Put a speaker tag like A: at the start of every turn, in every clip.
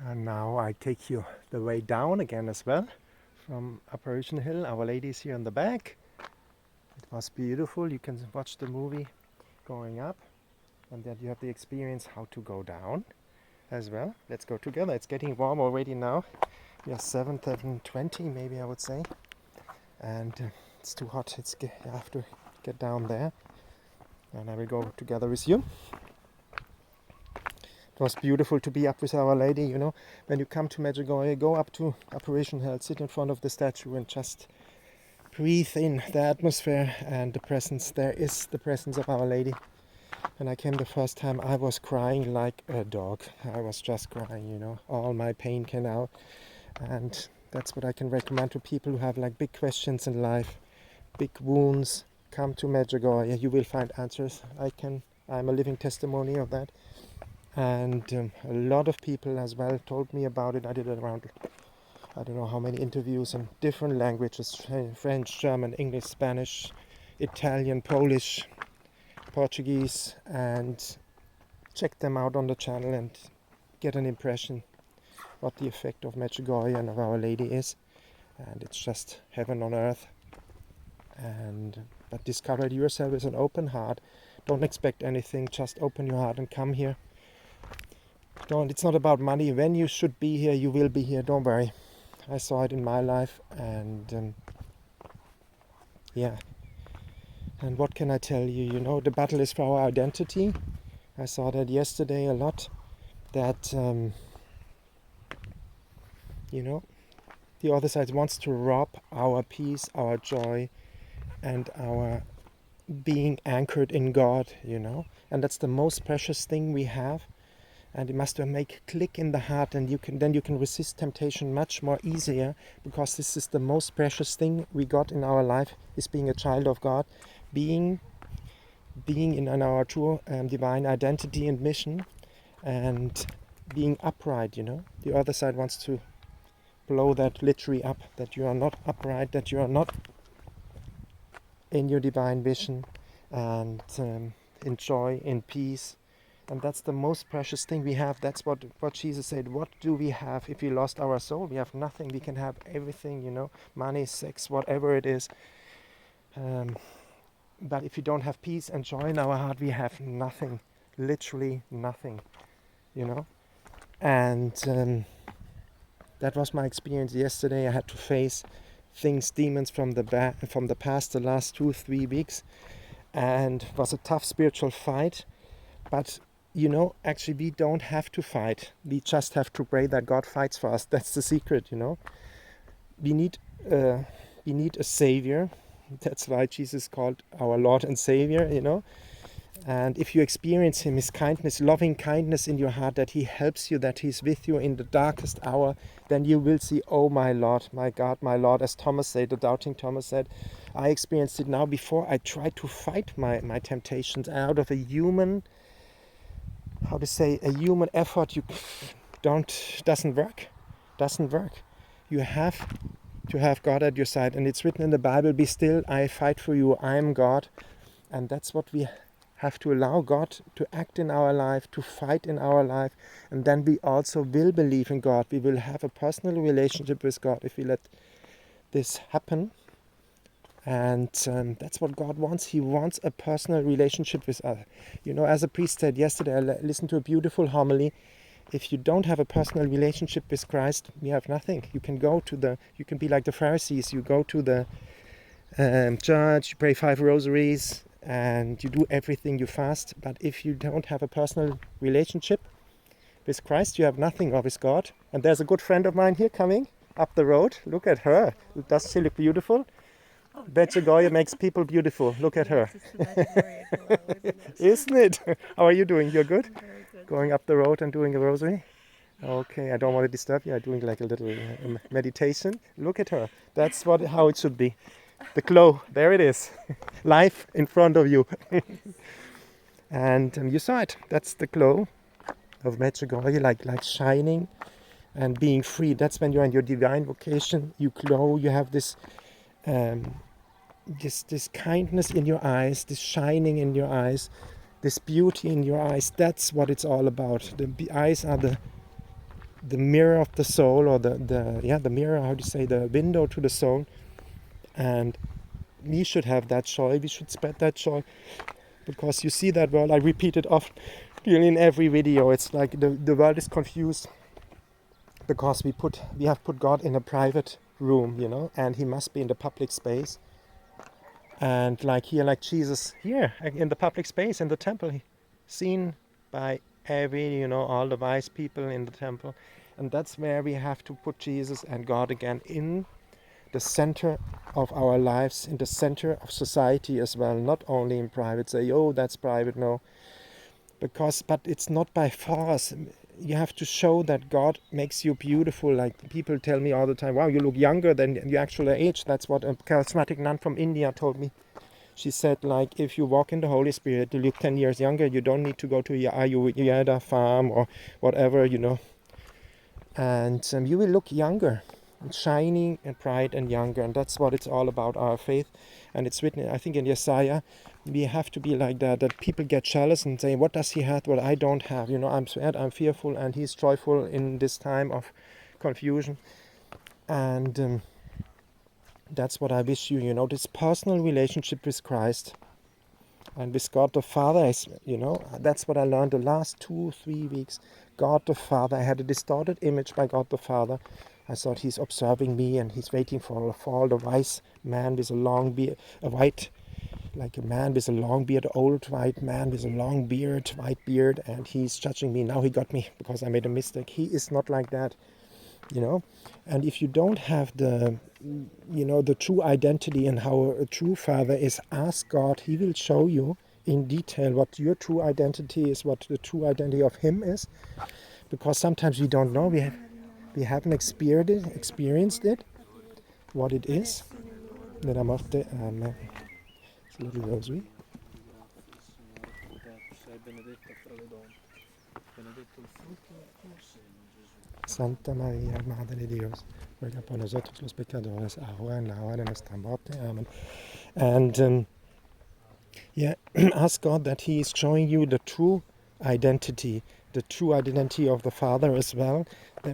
A: And now I take you the way down again as well from Apparition Hill. Our Lady is here in the back. It was beautiful. You can watch the movie going up, and then you have the experience how to go down as well. Let's go together. It's getting warm already now. We are 7:20 maybe I would say, and it's too hot. I have to get down there, and I will go together with you. It was beautiful to be up with Our Lady, you know. When you come to Medjugorje, go up to Apparition Hill, sit in front of the statue and just breathe in the atmosphere and the presence. There is the presence of Our Lady. When I came the first time, I was crying like a dog. I was just crying, you know. All my pain came out. And that's what I can recommend to people who have like big questions in life, big wounds. Come to Medjugorje. You will find answers. I'm a living testimony of that. And a lot of people as well told me about it. I did around, I don't know how many interviews in different languages: French, German, English, Spanish, Italian, Polish, Portuguese, and check them out on the channel and get an impression what the effect of Medjugorje and of Our Lady is. And it's just heaven on earth. But discover it yourself with an open heart. Don't expect anything, just open your heart and come here. It's not about money. When you should be here, you will be here. Don't worry. I saw it in my life, and yeah. And what can I tell you? You know, the battle is for our identity. I saw that yesterday a lot. That you know, the other side wants to rob our peace, our joy, and our being anchored in God. You know, and that's the most precious thing we have. And it must make click in the heart, and you can resist temptation much more easier, because this is the most precious thing we got in our life, is being a child of God, being in our true divine identity and mission, and being upright. You know, the other side wants to blow that literally up, that you are not upright, that you are not in your divine vision, and in joy, in peace. And that's the most precious thing we have. That's what Jesus said. What do we have if we lost our soul? We have nothing. We can have everything, you know, money, sex, whatever it is. But if we don't have peace and joy in our heart, we have nothing. Literally nothing, you know. And that was my experience yesterday. I had to face things, demons from the past, the last 2-3 weeks. And it was a tough spiritual fight. But you know, actually we don't have to fight. We just have to pray that God fights for us. That's the secret, you know. We need a savior. That's why Jesus called our Lord and Savior, you know. And if you experience him, his kindness, loving kindness in your heart, that he helps you, that he's with you in the darkest hour, then you will see, oh my Lord, my God, my Lord, as Thomas said, the doubting Thomas said. I experienced it now. Before I tried to fight my temptations out of a human effort. Doesn't work. You have to have God at your side, and it's written in the Bible, be still, I fight for you, I am God. And that's what we have to allow God to act in our life, to fight in our life, and then we also will believe in God. We will have a personal relationship with God if we let this happen. And that's what God wants. He wants a personal relationship with us. You know, as a priest said yesterday, I listened to a beautiful homily. If you don't have a personal relationship with Christ, you have nothing. You can be like the Pharisees. You go to the church, you pray 5 rosaries, and you do everything, you fast. But if you don't have a personal relationship with Christ, you have nothing, or with God. And there's a good friend of mine here coming up the road. Look at her. Does she look beautiful? Medjugorje makes people beautiful. Look at her. Isn't it? How are you doing? You're good?
B: Very good.
A: Going up the road and doing a rosary? Okay, I don't want to disturb you. I'm doing like a little meditation. Look at her. That's how it should be. The glow, there it is. Life in front of you. And you saw it. That's the glow of Medjugorje, like shining and being free. That's when you're in your divine vocation. You glow. You have this kindness in your eyes, this shining in your eyes, this beauty in your eyes. That's what it's all about. The eyes are the the mirror of the soul, or the mirror, how do you say, the window to the soul. And we should have that joy, we should spread that joy, because you see that world, I repeat it often, really in every video, it's like the world is confused because we have put God in a private room, you know, and he must be in the public space. And like here, like Jesus here in the public space in the temple, seen by every, you know, all the wise people in the temple. And that's where we have to put Jesus and God again in the center of our lives, in the center of society as well, not only in private, say, oh, that's private, no. But it's not by force. You have to show that God makes you beautiful. Like people tell me all the time, wow, you look younger than your actual age. That's what a charismatic nun from India told me. She said, like, if you walk in the Holy Spirit, you look 10 years younger. You don't need to go to your Ayurveda farm or whatever, you know. And you will look younger, shining and bright and younger. And that's what it's all about, our faith. And it's written, I think, in Isaiah, we have to be like that people get jealous and say, what does he have, what I don't have? You know, I'm sad, I'm fearful, and he's joyful in this time of confusion. And that's what I wish you, you know, this personal relationship with Christ and with God the Father is, you know, that's what I learned the last 2-3 weeks. God the Father, I had a distorted image by God the Father. I thought he's observing me and he's waiting for the wise man with a long beard, like a man with a long beard, old white man with a long beard, white beard, and he's judging me. Now he got me because I made a mistake. He is not like that, you know. And if you don't have the, you know, the true identity and how a true father is, ask God. He will show you in detail what your true identity is, what the true identity of him is, because sometimes we don't know, we haven't experienced it, what it is. Nella morte, amen. Little rosary. Santa María, Madre de Dios, ruega por nosotros los pecadores, ahora en la hora de nuestra muerte. Amen. And ask God that he is showing you the true identity of the Father as well.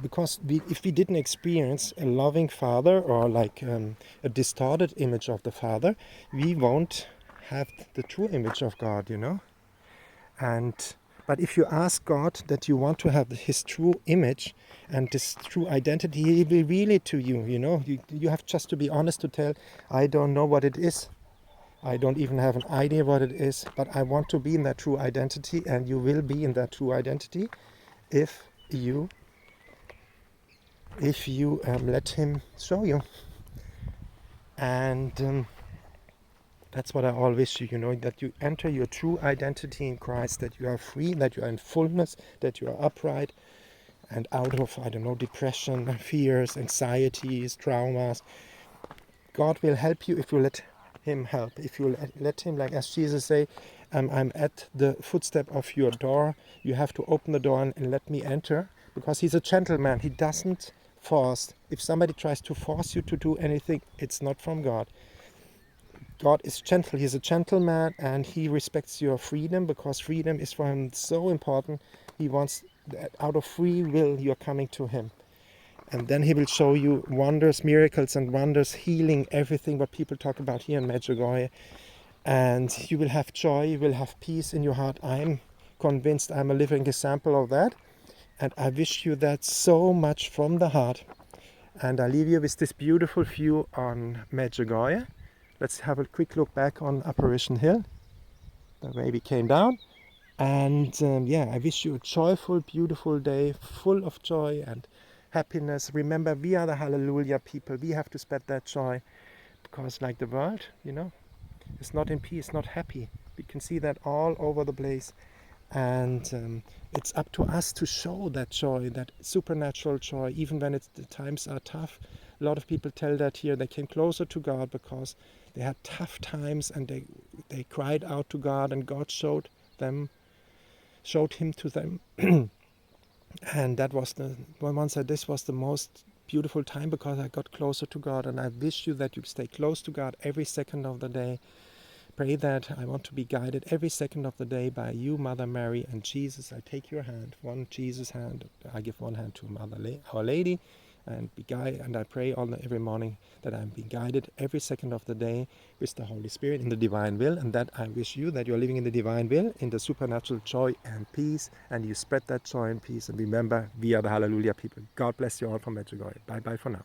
A: Because if we didn't experience a loving Father, or like a distorted image of the Father, we won't have the true image of God, you know. But if you ask God that you want to have his true image and this true identity, he will reveal it to you, you know. You have just to be honest to tell, I don't know what it is. I don't even have an idea what it is, but I want to be in that true identity, and you will be in that true identity if you let him show you. And that's what I always wish you, you know, that you enter your true identity in Christ, that you are free, that you are in fullness, that you are upright and out of, I don't know, depression, fears, anxieties, traumas. God will help you if you let him help. If you let him, like as Jesus say, I'm at the footstep of your door. You have to open the door and let me enter, because he's a gentleman. He doesn't force. If somebody tries to force you to do anything, it's not from God. God is gentle. He's a gentleman, and he respects your freedom, because freedom is for him so important. He wants that out of free will you're coming to him. And then he will show you wonders, miracles and wonders, healing, everything what people talk about here in Medjugorje. And you will have joy, you will have peace in your heart. I'm convinced I'm a living example of that. And I wish you that so much from the heart. And I leave you with this beautiful view on Medjugorje. Let's have a quick look back on Apparition Hill, the way we came down. And I wish you a joyful, beautiful day, full of joy and happiness. Remember, we are the Hallelujah people. We have to spread that joy, because like the world, you know, is not in peace, not happy. We can see that all over the place. And it's up to us to show that joy, that supernatural joy, even when the times are tough. A lot of people tell that here. They came closer to God because they had tough times, and they cried out to God, and God showed him to them. And that was one said this was the most beautiful time, because I got closer to God. And I wish you that you stay close to God every second of the day, Pray that I want to be guided every second of the day by you, Mother Mary, and Jesus. I take your hand, one Jesus hand. I give one hand to Our Lady, and and I pray every morning that I'm being guided every second of the day with the Holy Spirit in the divine will, and that I wish you that you're living in the divine will, in the supernatural joy and peace, and you spread that joy and peace. And remember, we are the Hallelujah people. God bless you all from Medjugorje. Bye bye for now.